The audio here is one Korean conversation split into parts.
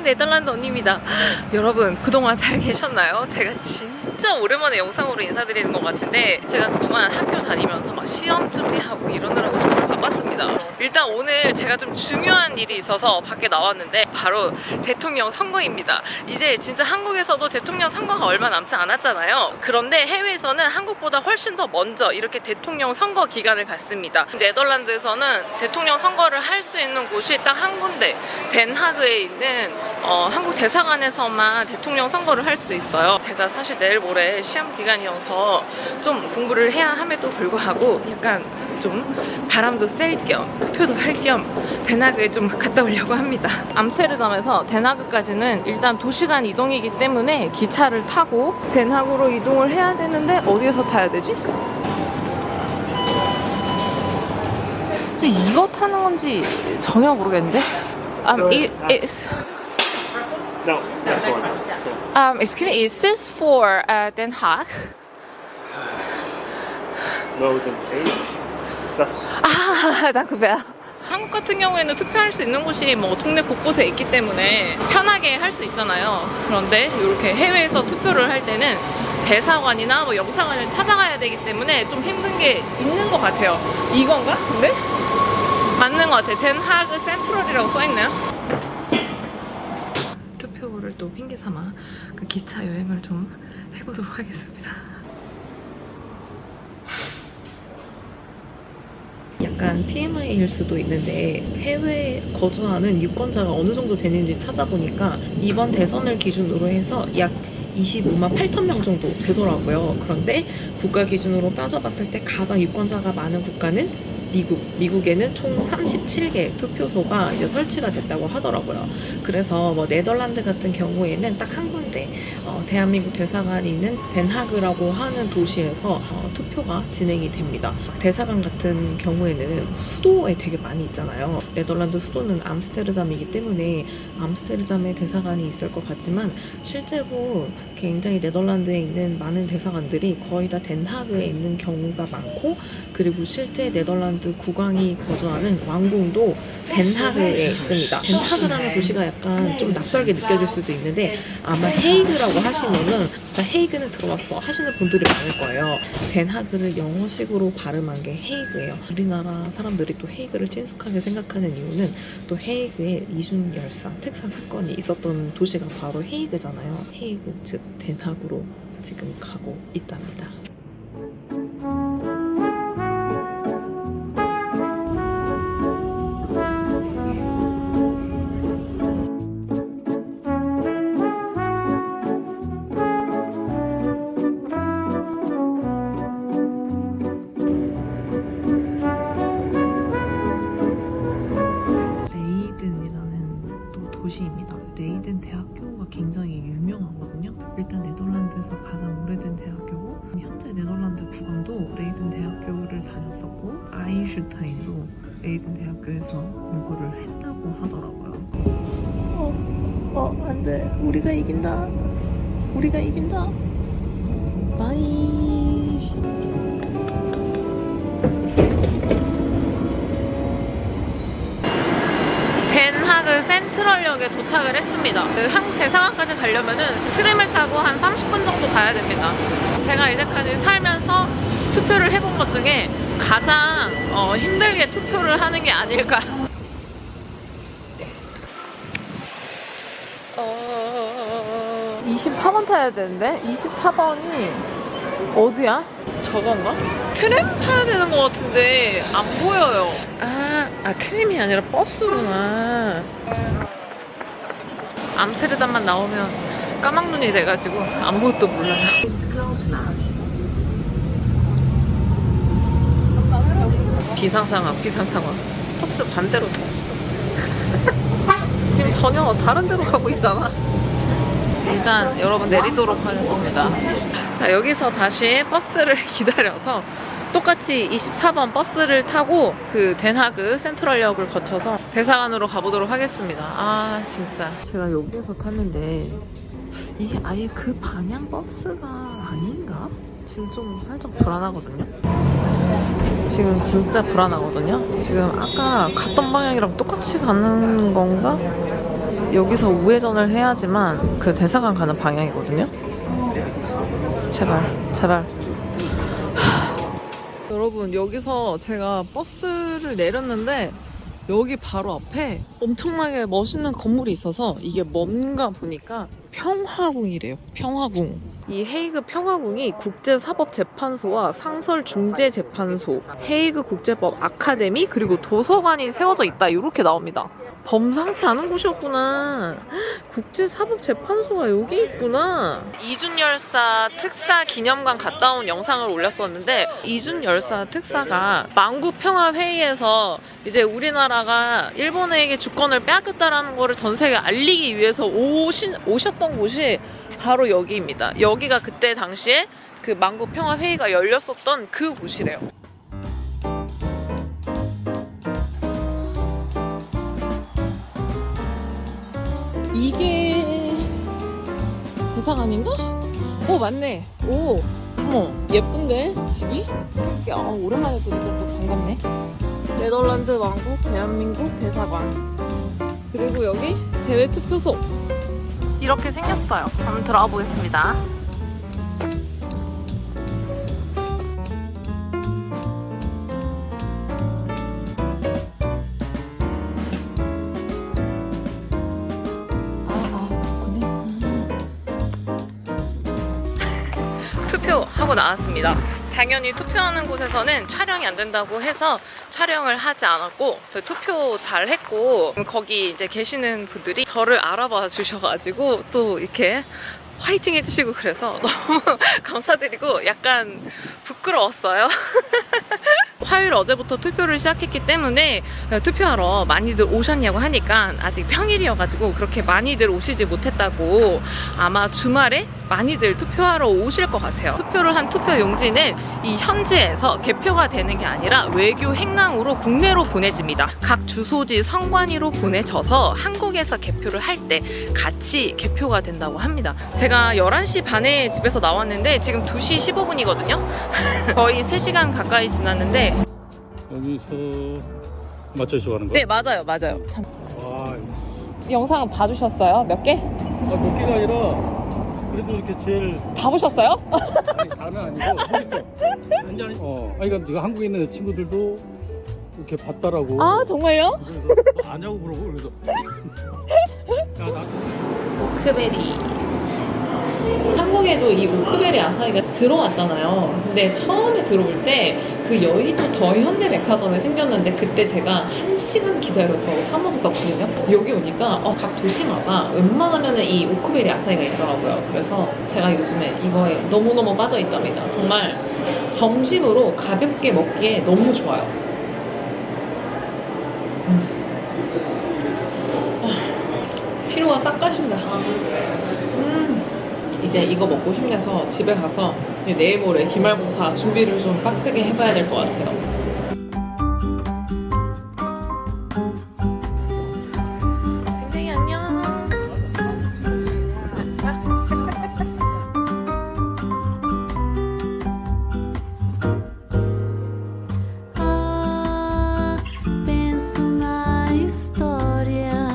네덜란드 언니입니다. 여러분 그동안 잘 계셨나요? 제가 진짜 오랜만에 영상으로 인사드리는 것 같은데 제가 그동안 학교 다니면서 막 시험 준비하고 이러느라고 정말 바빴습니다. 일단 오늘 제가 좀 중요한 일이 있어서 밖에 나왔는데 바로 대통령 선거입니다. 이제 진짜 한국에서도 대통령 선거가 얼마 남지 않았잖아요. 그런데 해외에서는 한국보다 훨씬 더 먼저 이렇게 대통령 선거 기간을 갖습니다. 네덜란드에서는 대통령 선거를 할 수 있는 곳이 딱 한 군데, 덴하그에 있는 한국 대사관에서만 대통령 선거를 할 수 있어요. 제가 사실 내일 모레 시험 기간이어서 좀 공부를 해야 함에도 불구하고 약간 좀 바람도 쐴 겸 투표도 할 겸 덴하그에 좀 갔다 오려고 합니다. 암스테르담에서 덴하그까지는 일단 2시간 이동이기 때문에 기차를 타고 덴하그로 이동을 해야 되는데 어디에서 타야 되지? 이거 타는 건지 전혀 모르겠는데. No, that's one. Excuse me, is this for Den Haag? No, then eight. That's danke. 한국 같은 경우에는 투표할 수 있는 곳이 뭐 동네 곳곳에 있기 때문에 편하게 할 수 있잖아요. 그런데 이렇게 해외에서 투표를 할 때는 대사관이나 뭐 영사관을 찾아가야 되기 때문에 좀 힘든 게 있는 것 같아요. 이건가? 근데? 맞는 것 같아요. 덴하그 센트럴이라고 써있네요. 투표를 또 핑계 삼아 그 기차 여행을 좀 해보도록 하겠습니다. 약간 TMI일 수도 있는데 해외에 거주하는 유권자가 어느 정도 되는지 찾아보니까 이번 대선을 기준으로 해서 약 25만 8천 명 정도 되더라고요. 그런데 국가 기준으로 따져봤을 때 가장 유권자가 많은 국가는 미국에는 총 37개 투표소가 이제 설치가 됐다고 하더라고요. 그래서 뭐 네덜란드 같은 경우에는 딱 한 군데 대한민국 대사관이 있는 덴하그라고 하는 도시에서 투표가 진행이 됩니다. 대사관 같은 경우에는 수도에 되게 많이 있잖아요. 네덜란드 수도는 암스테르담이기 때문에 암스테르담에 대사관이 있을 것 같지만 실제로 굉장히 네덜란드에 있는 많은 대사관들이 거의 다 덴하그에 있는 경우가 많고, 그리고 실제 네덜란드 국왕이 거주하는 왕궁도 덴하그에 있습니다. 덴하그라는 도시가 약간 좀 낯설게 느껴질 수도 있는데 아마 헤이그라고 하시면은 헤이그는 들어봤어 하시는 분들이 많을 거예요. 덴하그를 영어식으로 발음한 게 헤이그예요. 우리나라 사람들이 또 헤이그를 친숙하게 생각하는 이유는 또 헤이그에 이중 열사 특사 사건이 있었던 도시가 바로 헤이그잖아요. 헤이그 즉 덴하그로 지금 가고 있답니다. 도시입니다. 레이든 대학교가 굉장히 유명하거든요. 일단 네덜란드에서 가장 오래된 대학교고, 현재 네덜란드 국왕도 레이든 대학교를 다녔었고, 아인슈타인도 레이든 대학교에서 공부를 했다고 하더라고요. 안돼. 우리가 이긴다. 우리가 이긴다. 바이. 덴하그 센트럴역에 도착을 했습니다. 그 한국 대사관까지 가려면은 트램을 타고 한 30분 정도 가야 됩니다. 제가 이제까지 살면서 투표를 해본 것 중에 가장 힘들게 투표를 하는 게 아닐까. 24번 타야 되는데 24번이 어디야? 저건가? 트램 타야 되는 것 같은데 안 보여요. 트램이 아니라 버스구나. 암스테르담만 나오면 까막눈이 돼가지고 아무것도 몰라요. 비상상황, 비상상황. 버스 반대로 탔어. 지금 전혀 다른 데로 가고 있잖아. 일단 여러분 내리도록 하겠습니다. 자, 여기서 다시 버스를 기다려서 똑같이 24번 버스를 타고 그 덴하그 센트럴역을 거쳐서 대사관으로 가보도록 하겠습니다. 진짜 제가 여기서 탔는데 이게 아예 그 방향 버스가 아닌가? 지금 좀 살짝 불안하거든요. 지금 진짜 불안하거든요. 지금 아까 갔던 방향이랑 똑같이 가는 건가? 여기서 우회전을 해야지만 그 대사관 가는 방향이거든요. 제발, 제발. 여러분, 여기서 제가 버스를 내렸는데 여기 바로 앞에 엄청나게 멋있는 건물이 있어서 이게 뭔가 보니까 평화궁이래요. 평화궁. 이 헤이그 평화궁이 국제사법재판소와 상설중재재판소, 헤이그 국제법 아카데미, 그리고 도서관이 세워져 있다. 이렇게 나옵니다. 범상치 않은 곳이었구나. 국제사법재판소가 여기 있구나. 이준열사 특사 기념관 갔다 온 영상을 올렸었는데, 이준열사 특사가 만국평화회의에서 이제 우리나라가 일본에게 주권을 빼앗겼다라는 거를 전 세계에 알리기 위해서 오셨던 곳이 바로 여기입니다. 여기가 그때 당시에 그 만국평화회의가 열렸었던 그 곳이래요. 이게 대사관인가? 오, 맞네. 오, 어머, 예쁜데 집이? 오랜만에 보니까 또 반갑네. 네덜란드 왕국 대한민국 대사관, 그리고 여기 제외투표소 이렇게 생겼어요. 한번 들어가 보겠습니다. 투표하고 나왔습니다. 당연히 투표하는 곳에서는 촬영이 안 된다고 해서 촬영을 하지 않았고, 투표 잘 했고, 거기 이제 계시는 분들이 저를 알아봐 주셔가지고 또 이렇게 화이팅 해주시고 그래서 너무 감사드리고 약간 부끄러웠어요. 화요일 어제부터 투표를 시작했기 때문에 투표하러 많이들 오셨냐고 하니까 아직 평일이어가지고 그렇게 많이들 오시지 못했다고, 아마 주말에 많이들 투표하러 오실 것 같아요. 투표를 한 투표 용지는 이 현지에서 개표가 되는 게 아니라 외교 행랑으로 국내로 보내집니다. 각 주소지 선관위로 보내져서 한국에서 개표를 할 때 같이 개표가 된다고 합니다. 제가 11시 반에 집에서 나왔는데 지금 2시 15분이거든요. 거의 3시간 가까이 지났는데. 여기서 맞춰서 가는 거야? 네, 맞아요. 참. 와, 영상은 봐주셨어요? 몇 개? 몇 개가 아니라 그래도 이렇게 제일 다 보셨어요? 아니, 다는 아니고 모르겠어. 완전히 아니 그러니까 네가 한국에 있는 친구들도 이렇게 봤다라고. 아, 정말요? 그래서 너 아냐고 물어보고 그래서 야, 나 오크베리. 한국에도 이 오크베리 아사히가 들어왔잖아요. 근데 처음에 들어올 때 그 여의도 더 현대백화점에 생겼는데 그때 제가 1시간 기다려서 사 먹었었거든요. 여기 오니까 각 도시마다 웬만하면 이 오크베리 아사히가 있더라고요. 그래서 제가 요즘에 이거에 너무너무 빠져있답니다. 정말 점심으로 가볍게 먹기에 너무 좋아요. 피로가 싹 가신다. 이제 이거 먹고 힘내서 집에 가서 내일 모레 기말고사 준비를 좀 빡세게 해봐야 될 것 같아요. 굉장히 안녕. Penso na história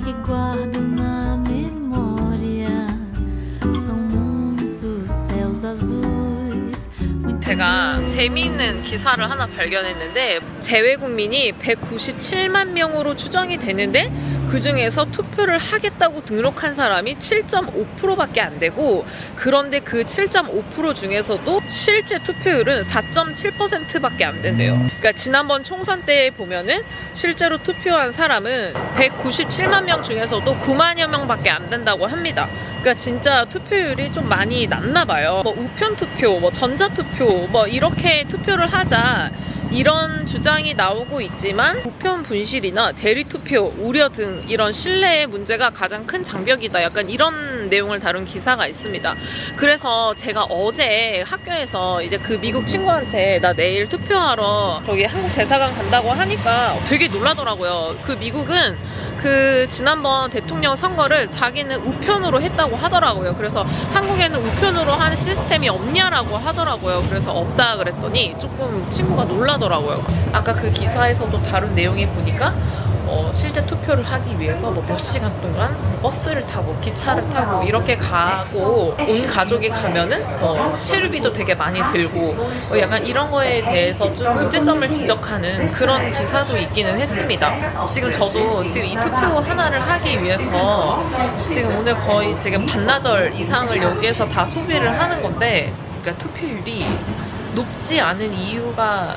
que guardo na memória. São muitos céus azuis. 제가 재미있는 기사를 하나 발견했는데, 재외국민이 197만 명으로 추정이 되는데 그 중에서 투표를 하겠다고 등록한 사람이 7.5%밖에 안 되고, 그런데 그 7.5% 중에서도 실제 투표율은 4.7%밖에 안 된대요. 그러니까 지난번 총선 때 보면은 실제로 투표한 사람은 197만 명 중에서도 9만여 명밖에 안 된다고 합니다. 그러니까 진짜 투표율이 좀 많이 낮나 봐요. 우편 투표, 전자 투표, 이렇게 투표를 하자, 이런 주장이 나오고 있지만 우편 분실이나 대리 투표 우려 등 이런 신뢰의 문제가 가장 큰 장벽이다, 약간 이런 내용을 다룬 기사가 있습니다. 그래서 제가 어제 학교에서 이제 그 미국 친구한테 나 내일 투표하러 저기 한국 대사관 간다고 하니까 되게 놀라더라고요. 그 미국은 그 지난번 대통령 선거를 자기는 우편으로 했다고 하더라고요. 그래서 한국에는 우편으로 하는 시스템이 없냐라고 하더라고요. 그래서 없다 그랬더니 조금 친구가 놀라더라고요. 아까 그 기사에서도 다룬 내용에 보니까 실제 투표를 하기 위해서 뭐 몇 시간 동안 버스를 타고 기차를 타고 이렇게 가고 온 가족이 가면은 체류비도 되게 많이 들고 약간 이런 거에 대해서 좀 문제점을 지적하는 그런 기사도 있기는 했습니다. 지금 저도 지금 이 투표 하나를 하기 위해서 지금 오늘 거의 지금 반나절 이상을 여기에서 다 소비를 하는 건데, 그러니까 투표율이 높지 않은 이유가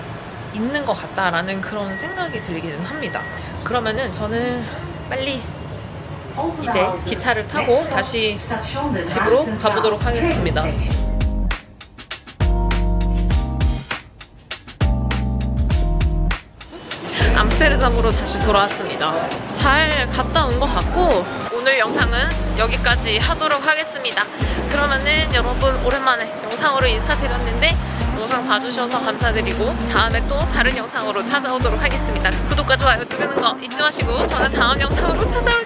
있는 것 같다라는 그런 생각이 들기는 합니다. 그러면은 저는 빨리 이제 기차를 타고 다시 집으로 가보도록 하겠습니다. 암스테르담으로 다시 돌아왔습니다. 잘 갔다 온 것 같고 오늘 영상은 여기까지 하도록 하겠습니다. 그러면은 여러분 오랜만에 영상으로 인사드렸는데 영상 봐주셔서 감사드리고 다음에 또 다른 영상으로 찾아오도록 하겠습니다. 구독과 좋아요 누르는 거 잊지 마시고 저는 다음 영상으로 찾아올게요.